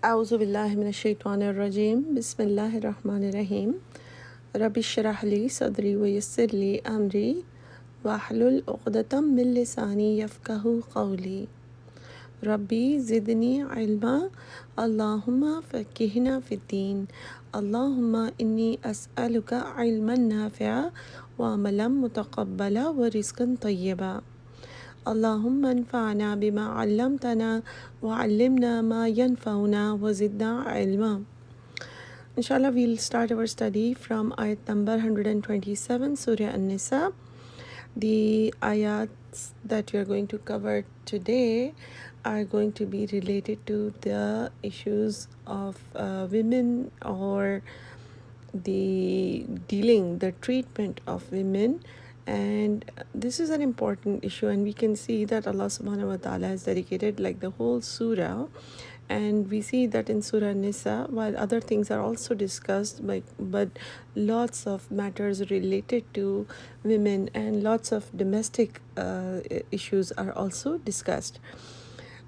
أعوذ بالله من الشيطان الرجيم بسم الله الرحمن الرحيم رب اشرح لي صدري ويسر لي أمري واحلل عقدة من لساني يفقه قولي ربي زدني علما اللهم فقهنا في الدين اللهم إني أسألك علما نافعا وعملا متقبلا ورزقا طيبا اللهم انفعنا بما علمتنا وعلمنا ما ينفعنا وزدنا علما. Inshallah, we'll start our study from ayat number 127, Surah anNisa. The ayats that we are going to cover today are going to be related to the issues of women, or the treatment of women. And this is an important issue, and we can see that Allah subhanahu wa ta'ala has dedicated like the whole surah. And we see that in Surah Nisa, while other things are also discussed, but lots of matters related to women and lots of domestic issues are also discussed.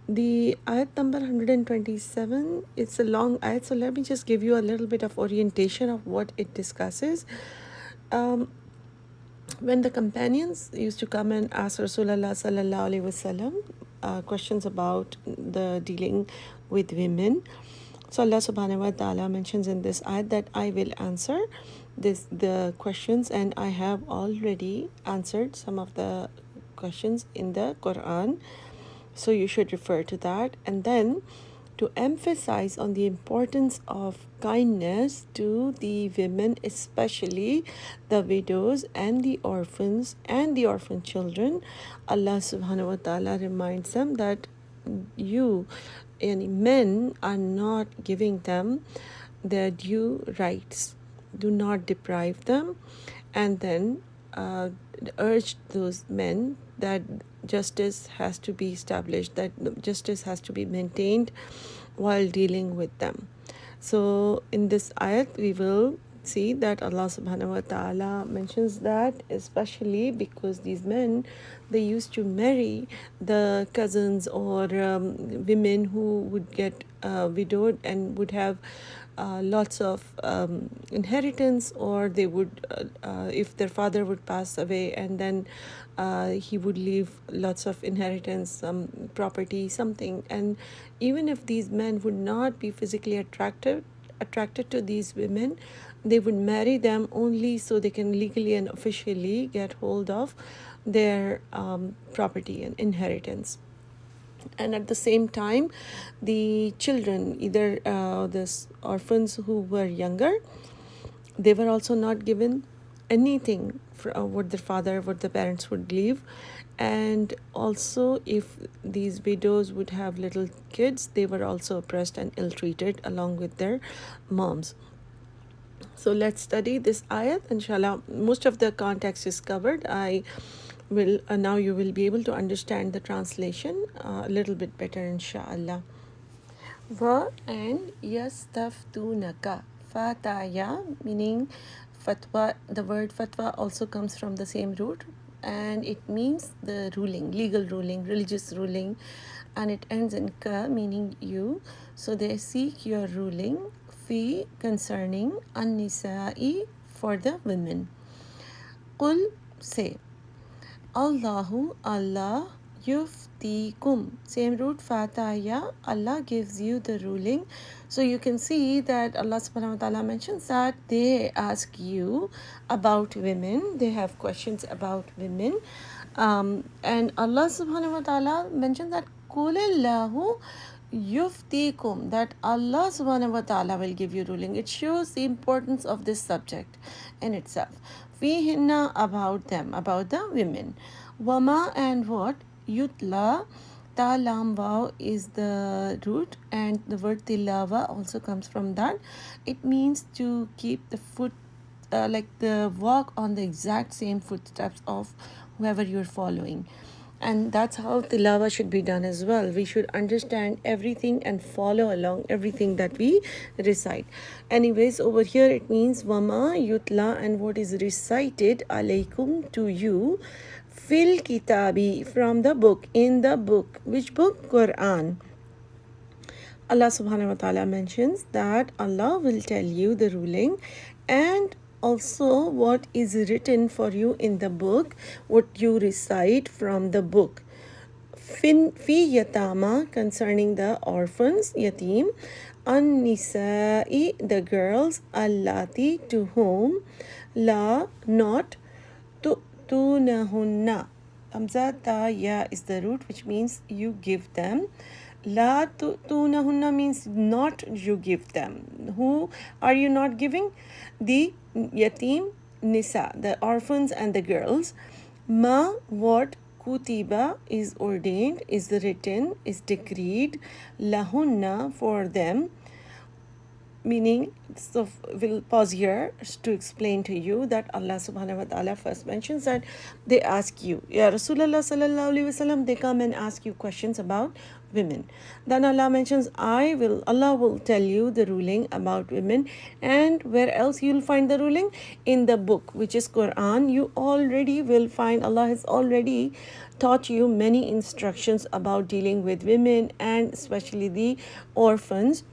The ayat number 127, it's a long ayat, so let me just give you a little bit of orientation of what it discusses. When the companions used to come and ask Rasulullah sallallahu alaihi wasallam questions about the dealing with women, so Allah subhanahu wa ta'ala mentions in this ayat that I will answer the questions, and I have already answered some of the questions in the Quran, so you should refer to that. And then to emphasize on the importance of kindness to the women, especially the widows and the orphans and the orphan children, Allah subhanahu wa ta'ala reminds them that you and men are not giving them their due rights. Do not deprive them. And then urged those men that justice has to be established, that justice has to be maintained while dealing with them. So in this ayat, we will see that Allah subhanahu wa ta'ala mentions that, especially because these men, they used to marry the cousins or women who would get widowed and would have lots of inheritance, or they would if their father would pass away, and then he would leave lots of inheritance, some property, something. And even if these men would not be physically attracted to these women, they would marry them only so they can legally and officially get hold of their property and inheritance. And at the same time, the children, either the orphans who were younger, they were also not given anything for what their father, what the parents would leave. And also, if these widows would have little kids, they were also oppressed and ill-treated along with their moms. So let's study this ayat, inshallah. Most of the context is covered. I will now you will be able to understand the translation a little bit better, inshallah. Wa and yastaftunaka. Fataya, meaning fatwa. The word fatwa also comes from the same root, and it means the ruling, legal ruling, religious ruling, and it ends in ka, meaning you. So they seek your ruling, fi, concerning, anNisa'i, for the women. Qul, say, Allahu, Allah, yuftikum, same root, fataya, Allah gives you the ruling. So you can see that Allah subhanahu wa ta'ala mentions that they ask you about women, they have questions about women. And Allah subhanahu wa ta'ala mentions that Kulillahu yuftikum, that Allah subhanahu wa ta'ala will give you ruling. It shows the importance of this subject in itself. Fihinna, about them, about the women. Wama, and what? Yutla, ta lam waw is the root, and the word tilawa also comes from that. It means to keep the foot, like the walk on the exact same footsteps of whoever you're following. And that's how tilawa should be done as well. We should understand everything and follow along everything that we recite. Anyways, over here it means wama yutla, and what is recited alaykum, to you, fil kitabi, from the book, in the book. Which book? Quran. Allah subhanahu wa ta'ala mentions that Allah will tell you the ruling and also what is written for you in the book, what you recite from the book. Fi yatama, concerning the orphans, yatim, anNisa'i, the girls, allati, to whom, la, not, tunahunna. Hamza ta ya is the root, which means you give them. La tunahunna means not you give them. Who are you not giving? The yatim nisa, the orphans and the girls. Ma, what, kutiba is ordained, is written, is decreed, lahunna, for them, meaning, so we'll pause here to explain to you that Allah subhanahu wa ta'ala first mentions that they ask you, Ya Rasulullah sallallahu alaihi wasallam, they come and ask you questions about women. Then Allah mentions, Allah will tell you the ruling about women. And where else you'll find the ruling? In the book, which is Quran. You already will find, Allah has already taught you many instructions about dealing with women and especially the orphans.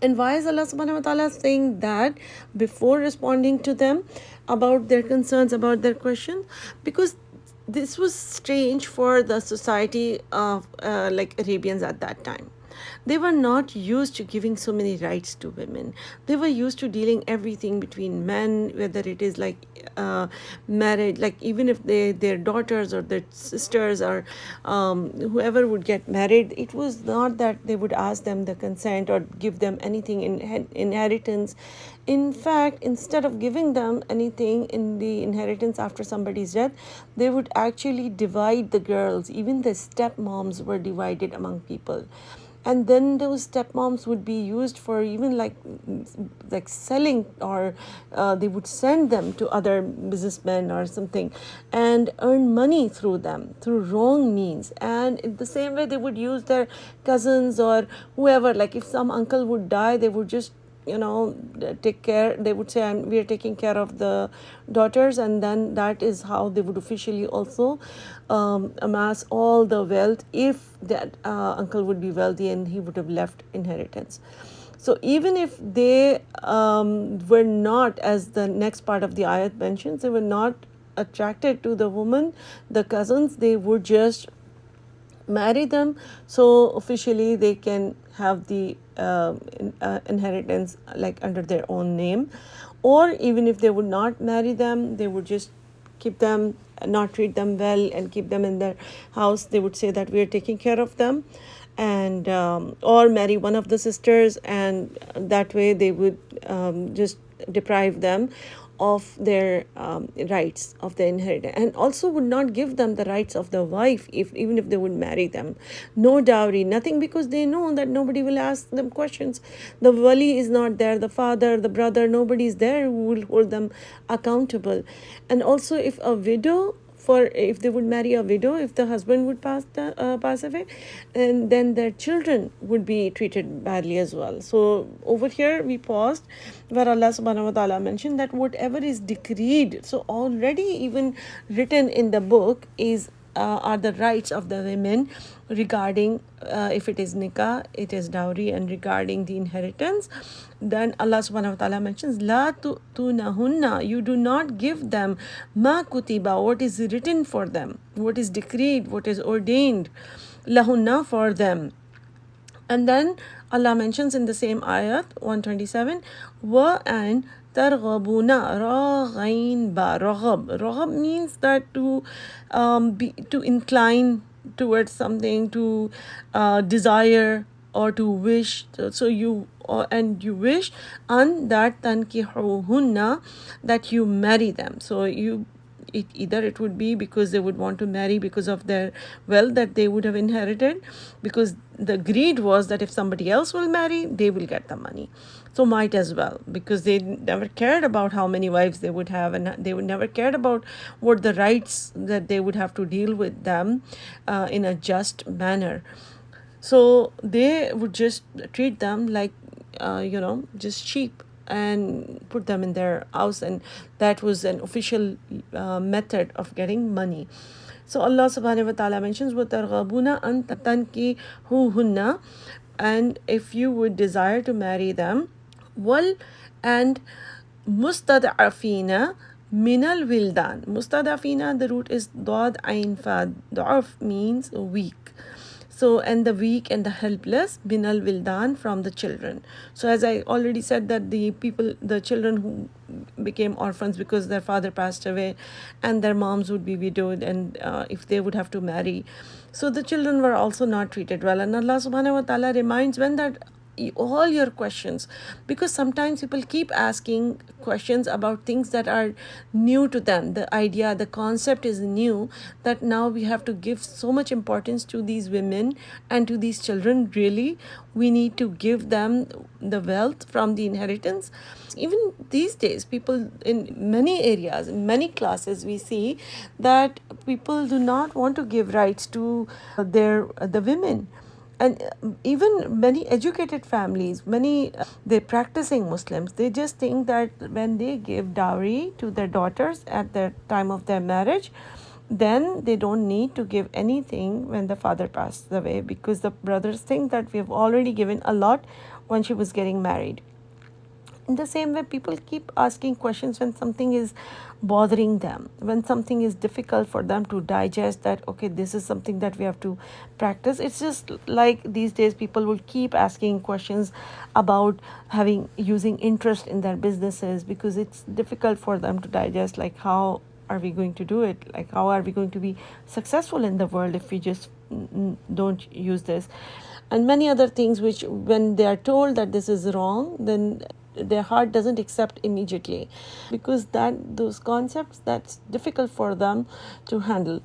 And why is Allah subhanahu wa ta'ala saying that before responding to them about their concerns, about their questions? Because this was strange for the society of like Arabians at that time. They were not used to giving so many rights to women. They were used to dealing everything between men, whether it is like marriage, like even if their daughters or their sisters or whoever would get married, it was not that they would ask them the consent or give them anything in inheritance. In fact, instead of giving them anything in the inheritance after somebody's death, they would actually divide the girls. Even the stepmoms were divided among people. And then those stepmoms would be used for even like selling, or they would send them to other businessmen or something and earn money through them through wrong means. And in the same way, they would use their cousins or whoever, like if some uncle would die, they would just take care. They would say, we are taking care of the daughters, and then that is how they would officially also amass all the wealth, if that uncle would be wealthy and he would have left inheritance. So even if they were not, as the next part of the ayat mentions, they were not attracted to the woman, the cousins, they would just marry them, so officially they can have the inheritance like under their own name. Or even if they would not marry them, they would just keep them, not treat them well and keep them in their house. They would say that we are taking care of them, and or marry one of the sisters, and that way they would just deprive them of their rights of the inheritance, and also would not give them the rights of the wife, even if they would marry them. No dowry, nothing, because they know that nobody will ask them questions. The wali is not there, the father, the brother, nobody is there who will hold them accountable. And also, if a widow, for if they would marry a widow, if the husband would pass away, and then their children would be treated badly as well. So over here we paused where Allah subhanahu wa ta'ala mentioned that whatever is decreed, so already even written in the book, is are the rights of the women regarding if it is nikah, it is dowry, and regarding the inheritance. Then Allah subhanahu wa ta'ala mentions, La tunahunna, you do not give them ma kutiba, what is written for them, what is decreed, what is ordained, lahunna, for them. And then Allah mentions in the same ayat 127, wa and targhabuna, raghain ba, raghab means that to to incline towards something, to desire or to wish. So you and you wish, and that tankihuhunna, that you marry them. So either it would be because they would want to marry because of their wealth that they would have inherited, because the greed was that if somebody else will marry, they will get the money. So might as well, because they never cared about how many wives they would have, and they would never cared about what the rights that they would have to deal with them in a just manner. So they would just treat them like just sheep, and put them in their house, and that was an official method of getting money. So Allah subhanahu wa ta'ala mentions, وَتَرْغَبُونَ أَن تَنْكِحُوهُنَّ, and if you would desire to marry them, wal and mustad'afina minal wildan. Mustad'afina, the root is dad ain fa. Da'af means weak. So, and the weak and the helpless, binal wildan, from the children. So, as I already said, that the children who became orphans because their father passed away and their moms would be widowed, and if they would have to marry, so the children were also not treated well. And Allah subhanahu wa ta'ala reminds when that all your questions, because sometimes people keep asking questions about things that are new to them. The idea, the concept is new, that now we have to give so much importance to these women and to these children. Really, we need to give them the wealth from the inheritance. Even these days, people in many areas, in many classes, we see that people do not want to give rights to the women. And even many educated families, many they're practicing Muslims, they just think that when they give dowry to their daughters at the time of their marriage, then they don't need to give anything when the father passes away, because the brothers think that we have already given a lot when she was getting married. In the same way, people keep asking questions when something is bothering them, when something is difficult for them to digest, that okay, this is something that we have to practice. It's just like these days people will keep asking questions about having using interest in their businesses, because it's difficult for them to digest, like how are we going to do it, like how are we going to be successful in the world if we just don't use this, and many other things, which when they are told that this is wrong, then their heart doesn't accept immediately, because that those concepts, that's difficult for them to handle.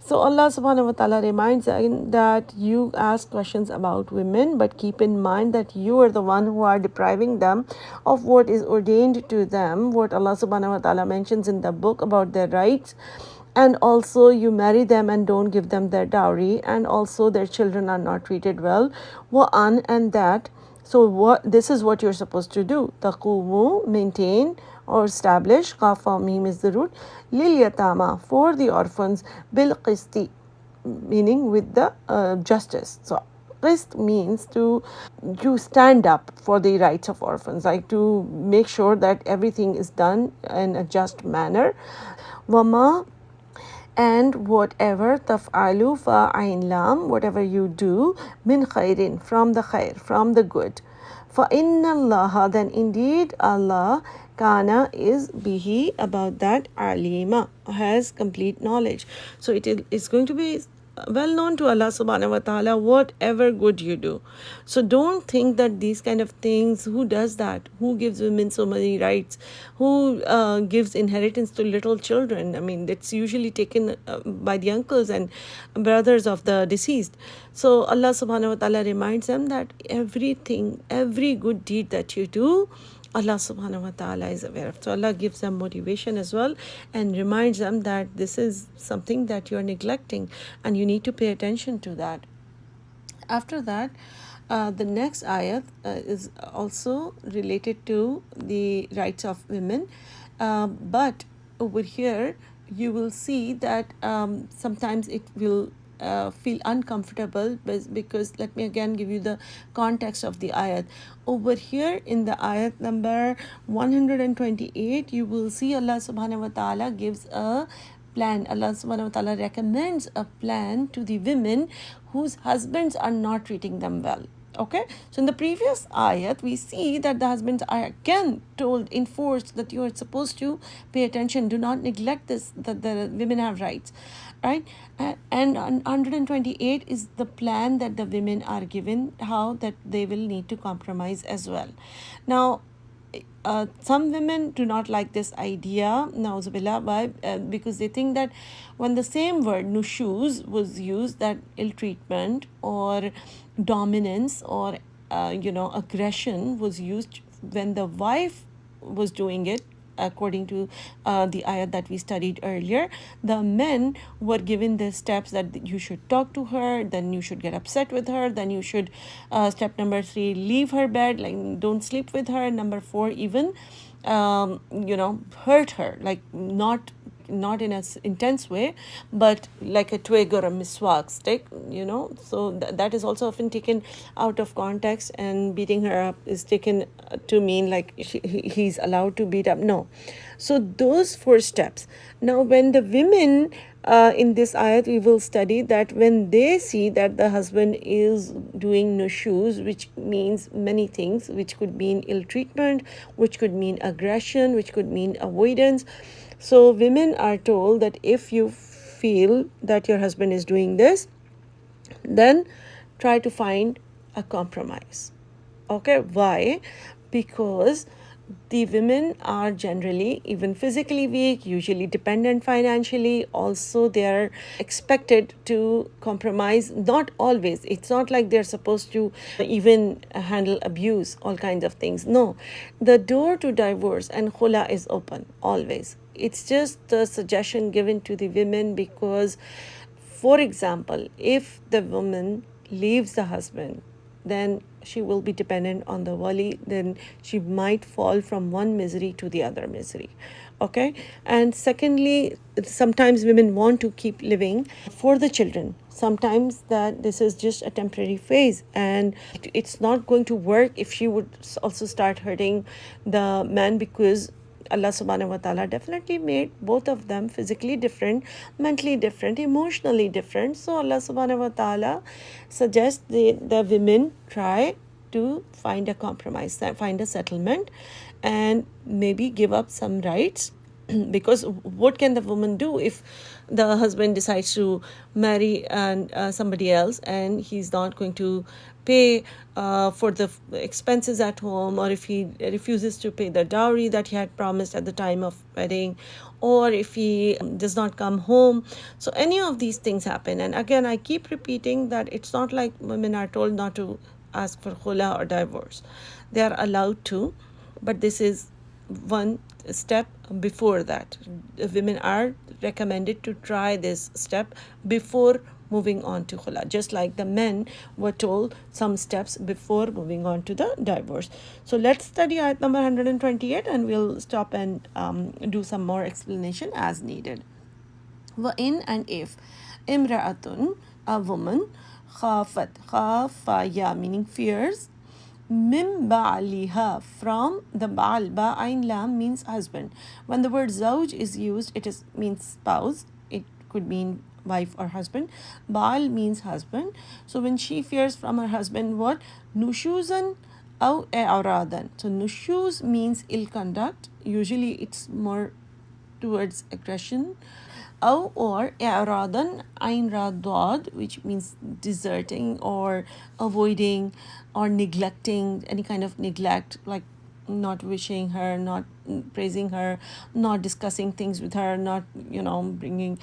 So Allah subhanahu wa ta'ala reminds again that you ask questions about women, but keep in mind that you are the one who are depriving them of what is ordained to them, what Allah subhanahu wa ta'ala mentions in the book about their rights. And also you marry them and don't give them their dowry, and also their children are not treated well. Wa'an, and that. So what, this is what you're supposed to do. Taqumu, maintain or establish. Qafa mim is the root. Lil yatama, for the orphans. Bil qisti, meaning with the justice. So qist means to stand up for the rights of orphans, like to make sure that everything is done in a just manner. Wama, and whatever taf'alu fa'ain lam, whatever you do, min khairin, from the khair, from the good. Fa inna Allah, then indeed Allah, kana is bihi, about that, alima, has complete knowledge. So it is going to be well known to Allah subhanahu wa ta'ala whatever good you do. So don't think that these kind of things, who does that, who gives women so many rights, who gives inheritance to little children. I mean, that's usually taken by the uncles and brothers of the deceased. So Allah subhanahu wa ta'ala reminds them that everything, every good deed that you do, Allah subhanahu wa ta'ala is aware of. So Allah gives them motivation as well, and reminds them that this is something that you are neglecting and you need to pay attention to that. After that, the next ayat is also related to the rights of women, but over here you will see that sometimes it will feel uncomfortable, because let me again give you the context of the ayat. Over here in the ayat number 128, you will see Allah subhanahu wa ta'ala gives a plan. Allah subhanahu wa ta'ala recommends a plan to the women whose husbands are not treating them well. Okay, so in the previous ayat, we see that the husbands are again told, enforced, that you are supposed to pay attention, do not neglect this, that the women have rights, right? And 128 is the plan that the women are given, how that they will need to compromise as well. Now, some women do not like this idea, na'uzubillah, because they think that when the same word nushuz was used, that ill treatment or dominance or aggression was used when the wife was doing it, according to the ayat that we studied earlier, the men were given the steps that you should talk to her, then you should get upset with her, then you should, step number 3, leave her bed, like don't sleep with her. Number 4, even hurt her, like not not in an intense way, but like a twig or a miswak stick, you know. So that is also often taken out of context, and beating her up is taken to mean like he's allowed to beat up. No. So those four steps. Now, when the women in this ayat, we will study that when they see that the husband is doing nushuz, which means many things, which could mean ill treatment, which could mean aggression, which could mean avoidance. So women are told that if you feel that your husband is doing this, then try to find a compromise. Okay, why? Because the women are generally even physically weak, usually dependent financially. Also, they are expected to compromise. Not always. It's not like they're supposed to even handle abuse, all kinds of things. No, the door to divorce and khula is open always. It's just the suggestion given to the women because, for example, if the woman leaves the husband, then she will be dependent on the wali, then she might fall from one misery to the other misery. Okay, and secondly, sometimes women want to keep living for the children. Sometimes that this is just a temporary phase, and it's not going to work if she would also start hurting the man, because Allah subhanahu wa ta'ala definitely made both of them physically different, mentally different, emotionally different. So Allah subhanahu wa ta'ala suggests the women try to find a compromise, find a settlement, and maybe give up some rights. Because what can the woman do if the husband decides to marry and somebody else, and he's not going to pay for the expenses at home, or if he refuses to pay the dowry that he had promised at the time of wedding, or if he does not come home. So any of these things happen. And again, I keep repeating that it's not like women are told not to ask for khula or divorce. They are allowed to, but this is one step before that. Women are recommended to try this step before moving on to khula, just like the men were told some steps before moving on to the divorce. So let's study ayat number 128, and we'll stop and do some more explanation as needed. Wa in, and if, imra'atun, a woman, khafat, khafaya meaning fears, Mim ba'aliha, from the ba'al. Ba'ain lam means husband. When the word zawj is used, it means spouse. It could mean wife or husband. Ba'al means husband. So when she fears from her husband, what? Nushuzan aw i'radan. So nushuz means ill conduct. Usually it's more towards aggression. Or i'radan, ain ra dad, which means deserting or avoiding or neglecting, any kind of neglect, like not wishing her, not praising her, not discussing things with her, not bringing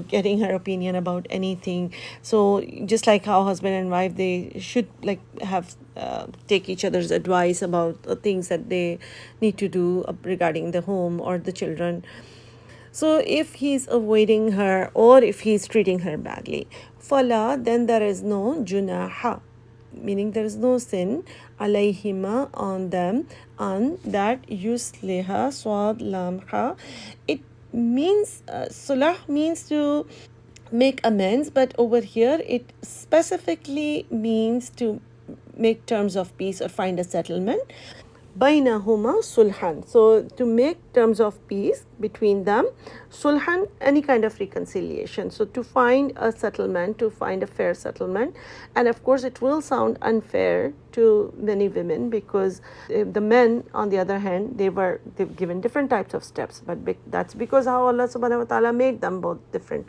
getting her opinion about anything. So just like how husband and wife, they should like have take each other's advice about things that they need to do regarding the home or the children. So if he's avoiding her or if he's treating her badly, fala, then there is no junaha, meaning there is no sin, alayhima, on them, on that yusliha, swad lamha. It means, sulah means to make amends, but over here it specifically means to make terms of peace or find a settlement. Bainahuma sulhan. So to make terms of peace between them, sulhan, any kind of reconciliation. So to find a settlement, to find a fair settlement. And of course it will sound unfair to many women, because the men, on the other hand, they've given different types of steps, but that's because how Allah subhanahu wa ta'ala made them both different.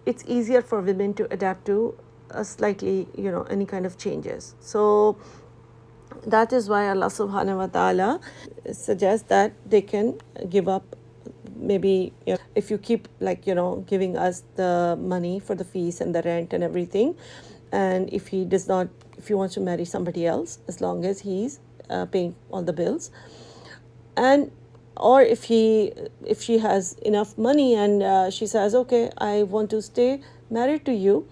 It's easier for women to adapt to a slightly any kind of changes. So that is why Allah subhanahu wa ta'ala suggests that they can give up, maybe if you keep giving us the money for the fees and the rent and everything, and if he wants to marry somebody else, as long as he's paying all the bills, and or if she has enough money and she says, okay, I want to stay married to you,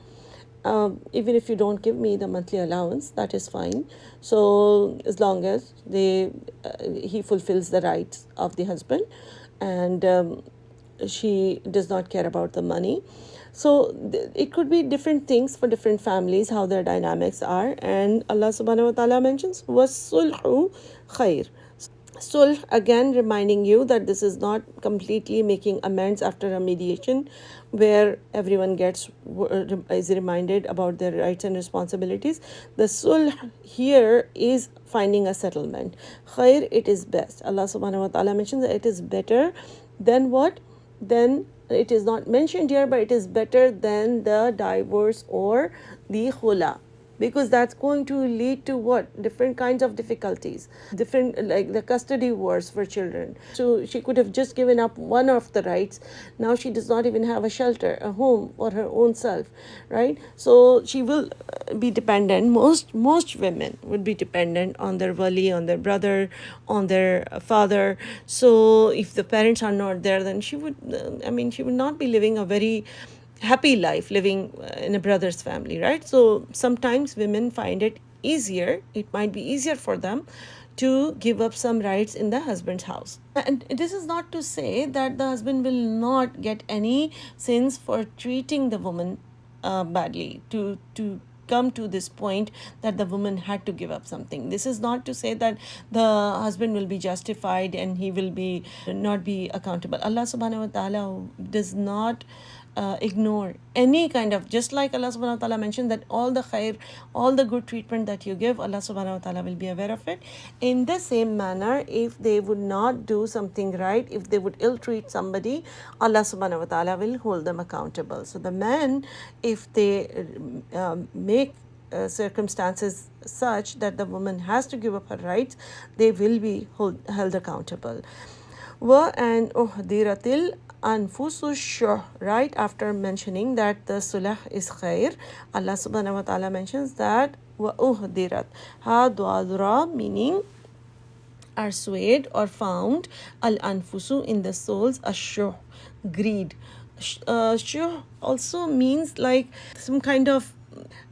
even if you don't give me the monthly allowance, that is fine. So as long as he fulfills the rights of the husband, and she does not care about the money. So it could be different things for different families, how their dynamics are. And Allah subhanahu wa ta'ala mentions, وَالصُّلْحُ خَيْرٌ. Sulh, again reminding you that this is not completely making amends after a mediation where everyone is reminded about their rights and responsibilities. The sulh here is finding a settlement. Khair, it is best. Allah subhanahu wa ta'ala mentions that it is better than what? Then it is not mentioned here, but it is better than the divorce or the khula, because that's going to lead to what? Different kinds of difficulties, different, like the custody wars for children. So she could have just given up one of the rights. Now she does not even have a shelter, a home for her own self, right? So she will be dependent. Most women would be dependent on their wali, on their brother, on their father. So if the parents are not there, then she would she would not be living a very happy life, living in a brother's family, right? So sometimes women find it easier, it might be easier for them to give up some rights in the husband's house. And this is not to say that the husband will not get any sins for treating the woman badly, to come to this point that the woman had to give up something. This is not to say that the husband will be justified and he will be not be accountable. Allah subhanahu wa ta'ala does not ignore any kind of, just like Allah subhanahu wa ta'ala mentioned that all the khair, all the good treatment that you give, Allah subhanahu wa ta'ala will be aware of it. In the same manner, if they would not do something right, if they would ill treat somebody, Allah subhanahu wa ta'ala will hold them accountable. So the men, if they make circumstances such that the woman has to give up her rights, they will be held accountable. And uhdiratil anfusu shuh, right after mentioning that the sulah is khair, Allah subhanahu wa ta'ala mentions that wa uhdirat ha duadra, meaning are swayed or found, al anfusu, in the souls, ashuh, greed. Shuh also means like some kind of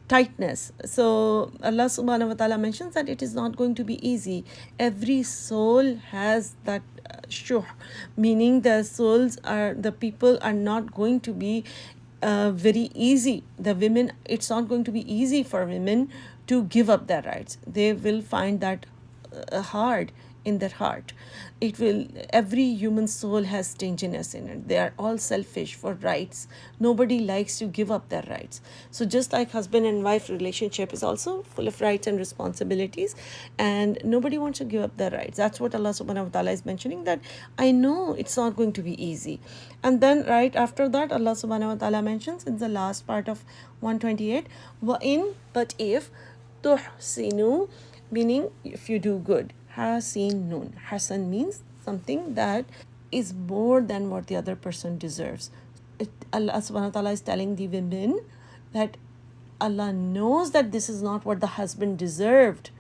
tightness. So Allah subhanahu wa ta'ala mentions that it is not going to be easy. Every soul has that shuh, meaning the people are not going to be very easy. The women, it's not going to be easy for women to give up their rights. They will find that hard in their heart. Every human soul has stinginess in it. They are all selfish for rights. Nobody likes to give up their rights. So just like husband and wife relationship is also full of rights and responsibilities, and nobody wants to give up their rights. That's what Allah subhanahu wa ta'ala is mentioning, that I know it's not going to be easy. And then right after that, Allah subhanahu wa ta'ala mentions in the last part of 128, but if tuhsinu, meaning if you do good. Hasin nun. Hasan means something that is more than what the other person deserves. Allah subhanahu wa ta'ala is telling the women that Allah knows that this is not what the husband deserved.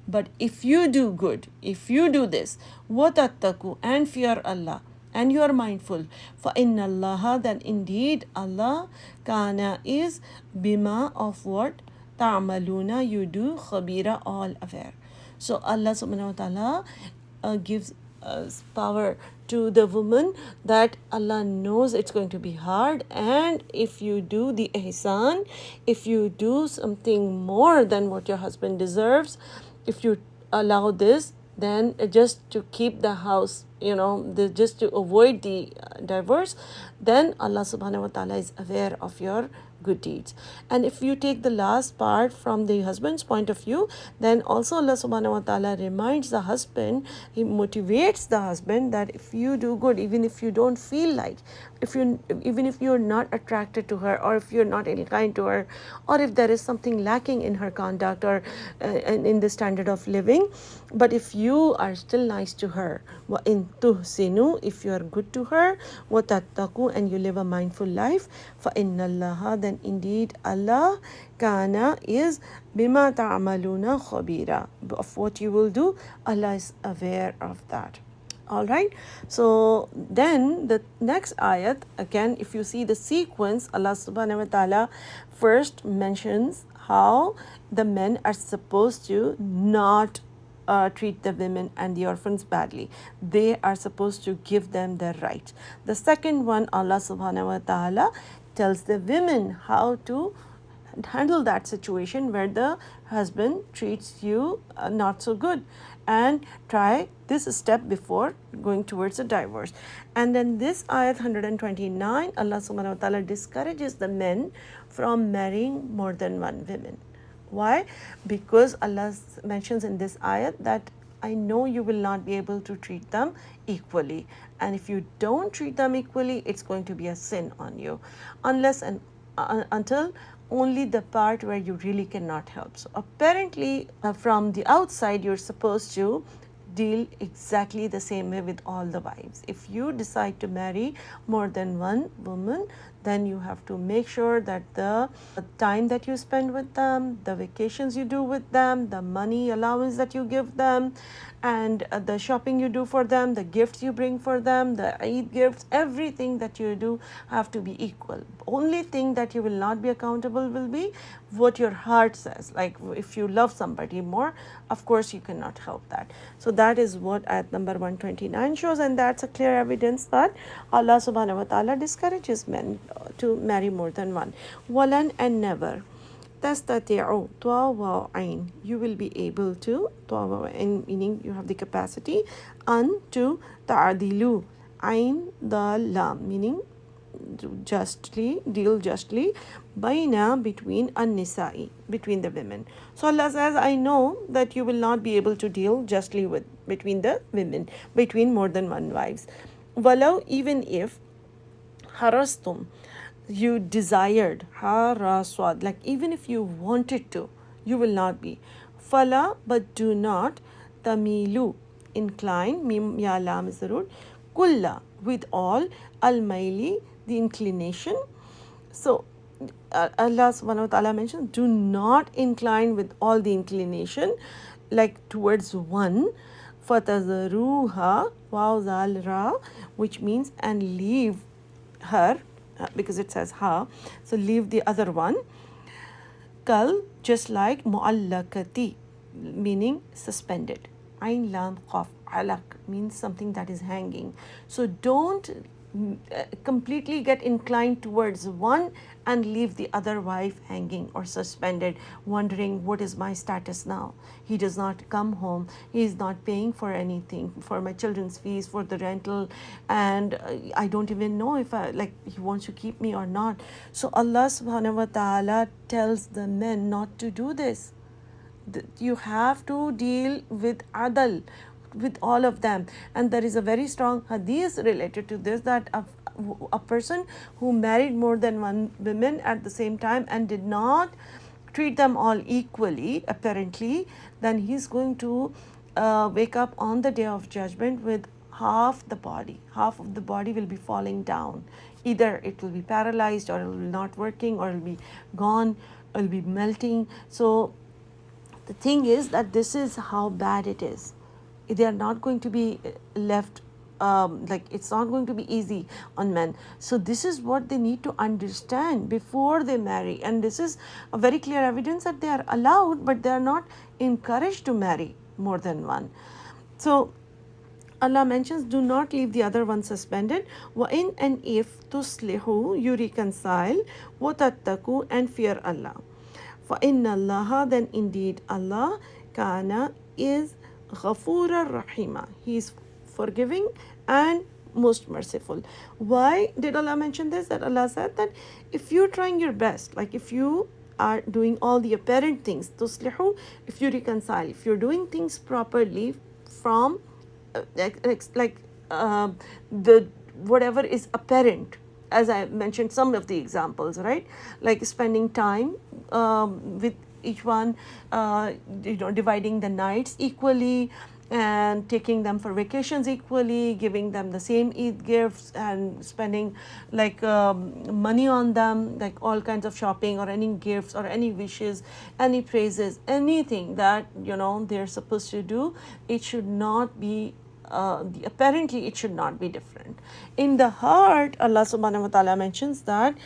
But if you do good, if you do this, وَتَتَّقُوا, and fear Allah, and you are mindful, فَإِنَّ اللَّهَ, then indeed Allah, kana is, bima, of what, ta'maluna, you do, khabira, all aware. So Allah subhanahu wa ta'ala gives power to the woman that Allah knows it's going to be hard, and if you do the ihsan, if you do something more than what your husband deserves, if you allow this, then just to keep the house, just to avoid the divorce, then Allah subhanahu wa ta'ala is aware of your good deeds. And if you take the last part from the husband's point of view, then also Allah subhanahu wa ta'ala reminds the husband, he motivates the husband that if you do good, even if you don't feel like, even if you're not attracted to her, or if you're not inclined to her, or if there is something lacking in her conduct or in the standard of living, but if you are still nice to her, wa in tuhsinu, if you are good to her, wa tattaqu, and you live a mindful life, fa inna allaha, then indeed Allah, kana is, bima ta'maluna khabira, of what you will do, Allah is aware of that. All right, so then the next ayat, again, if you see the sequence, Allah subhanahu wa ta'ala first mentions how the men are supposed to not treat the women and the orphans badly. They are supposed to give them their rights. The second one, Allah subhanahu wa ta'ala tells the women how to handle that situation where the husband treats you not so good, and try this step before going towards a divorce. And then this ayat 129, Allah subhanahu wa ta'ala discourages the men from marrying more than one woman. Why? Because Allah mentions in this ayat that I know you will not be able to treat them equally, and if you don't treat them equally, it's going to be a sin on you, unless and until only the part where you really cannot help. So apparently, from the outside, you're supposed to deal exactly the same way with all the wives. If you decide to marry more than one woman, then you have to make sure that the time that you spend with them, the vacations you do with them, the money allowance that you give them, and the shopping you do for them, the gifts you bring for them, the Eid gifts, everything that you do have to be equal. Only thing that you will not be accountable will be what your heart says. Like if you love somebody more, of course you cannot help that. So that is what ayat number 129 shows, and that's a clear evidence that Allah subhanahu wa ta'ala discourages men to marry more than one. Walan, and never. تستطيعوا طاوع عين, you will be able to, طاوع عين meaning you have the capacity, an to تعدلوا عين ضال meaning justly, deal justly, baina between anNisa, between the women. So Allah says, I know that you will not be able to deal justly with between the women, between more than one wives. Walau, even if harastum, you desired, haraswad, like even if you wanted to, you will not be. Fala, but do not, tamilu, incline, mim ya lam is the root, kulla, with all, al maili, the inclination. So Allah subhanahu wa ta'ala mentions, do not incline with all the inclination, like towards one. Fatazaruha, waw zal ra, which means and leave her, because it says ha, so leave the other one. Kal, just like mu'allakati, meaning suspended. Ain lam qaf, alaq means something that is hanging. So don't completely get inclined towards one and leave the other wife hanging or suspended, wondering what is my status now. He does not come home, he is not paying for anything, for my children's fees, for the rental, and I don't even know if he wants to keep me or not. So Allah subhanahu wa ta'ala tells the men not to do this. You have to deal with adal, with all of them. And there is a very strong hadith related to this, that a person who married more than one woman at the same time and did not treat them all equally, apparently, then he's going to wake up on the day of judgment with half the body. Half of the body will be falling down. Either it will be paralyzed, or it will be not working, or it will be gone, it will be melting. So the thing is that this is how bad it is. They are not going to be left, it's not going to be easy on men. So this is what they need to understand before they marry. And this is a very clear evidence that they are allowed, but they are not encouraged to marry more than one. So Allah mentions, do not leave the other one suspended. Wa in, and if tuslihu, you reconcile, wa tattaku, and fear Allah. Fa inna Allah, then indeed Allah, kana, is Ghafura Rahima. He is forgiving and most merciful. Why did Allah mention this? That Allah said that if you're trying your best, like if you are doing all the apparent things, tuslihu, if you reconcile, if you're doing things properly from the whatever is apparent, as I mentioned some of the examples, right? Like spending time with each one, dividing the nights equally, and taking them for vacations equally, giving them the same Eid gifts, and spending money on them, like all kinds of shopping or any gifts or any wishes, any praises, anything that they're supposed to do. It should not be apparently it should not be different. In the heart, Allah subhanahu wa ta'ala mentions that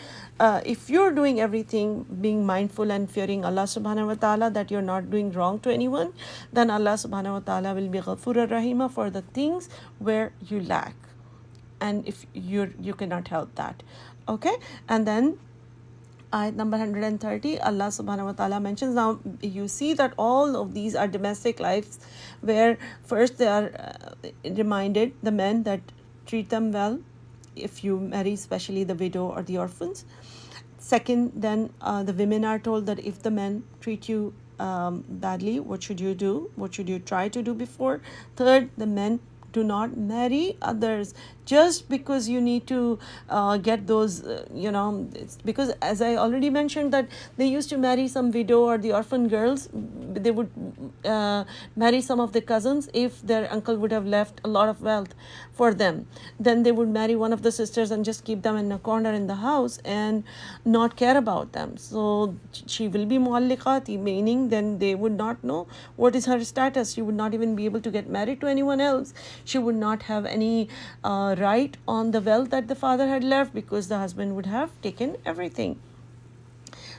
if you're doing everything, being mindful and fearing Allah subhanahu wa ta'ala, that you're not doing wrong to anyone, then Allah subhanahu wa ta'ala will be Ghafur Rahima for the things where you lack. And if you cannot help that. Okay, and then ayat number 130, Allah subhanahu wa ta'ala mentions, now you see that all of these are domestic lives where first they are reminded, the men, that treat them well if you marry, especially the widow or the orphans. Second, then the women are told that if the men treat you badly, what should you do? What should you try to do before? Third, the men, do not marry others just because you need to get those, it's because, as I already mentioned, that they used to marry some widow or the orphan girls. They would marry some of the cousins if their uncle would have left a lot of wealth for them. Then they would marry one of the sisters and just keep them in a corner in the house and not care about them. So she will be mualliqati, meaning then they would not know what is her status. She would not even be able to get married to anyone else. She would not have any right on the wealth that the father had left, because the husband would have taken everything.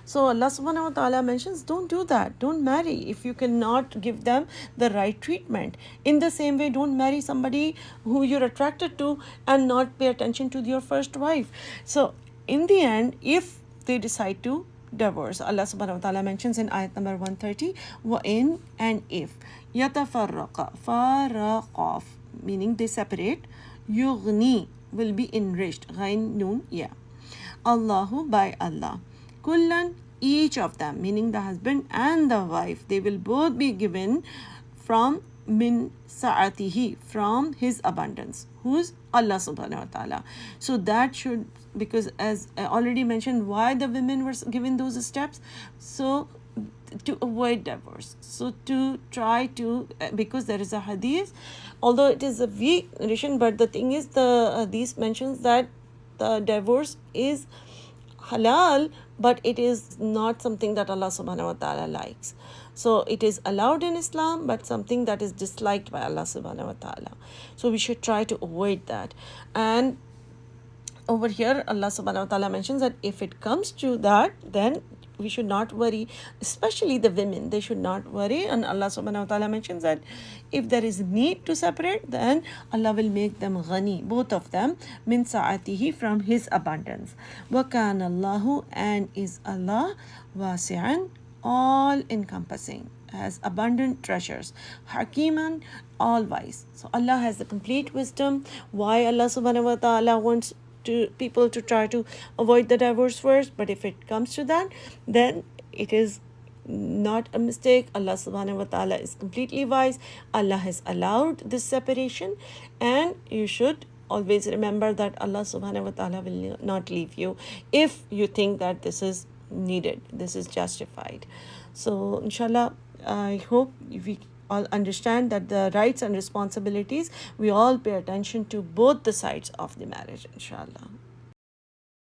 So Allah subhanahu wa ta'ala mentions, don't do that. Don't marry if you cannot give them the right treatment. In the same way, don't marry somebody who you're attracted to and not pay attention to your first wife. So in the end, if they decide to divorce, Allah subhanahu wa ta'ala mentions in ayat number 130, wa in, and if yatafarraqa, faraqaf, meaning they separate, yughni, will be enriched, ghain nun ya, Allahu, by Allah, kullan, each of them, meaning the husband and the wife, they will both be given from min sa'atihi, from his abundance, who's Allah subhanahu wa ta'ala. So that should, because as I already mentioned, why the women were given those steps, so to avoid divorce. So to try to, because there is a hadith, although it is a weak narration, but the thing is, the hadith mentions that the divorce is halal, but it is not something that Allah subhanahu wa ta'ala likes. So it is allowed in Islam, but something that is disliked by Allah subhanahu wa ta'ala. So we should try to avoid that. And over here, Allah subhanahu wa ta'ala mentions that if it comes to that, then we should not worry, especially the women, they should not worry. And Allah subhanahu wa ta'ala mentions that if there is need to separate, then Allah will make them ghani, both of them, min sa'atihi, from his abundance. Wa kana Allahu, and is Allah, wasi'an, all encompassing, has abundant treasures, hakiman, all wise. So Allah has the complete wisdom. Why Allah subhanahu wa ta'ala wants to people to try to avoid the divorce first, but if it comes to that, then it is not a mistake. Allah subhanahu wa ta'ala is completely wise. Allah has allowed this separation, and you should always remember that Allah subhanahu wa ta'ala will not leave you if you think that this is needed, this is justified. So inshallah, I hope we all understand that the rights and responsibilities, we all pay attention to both the sides of the marriage, inshallah.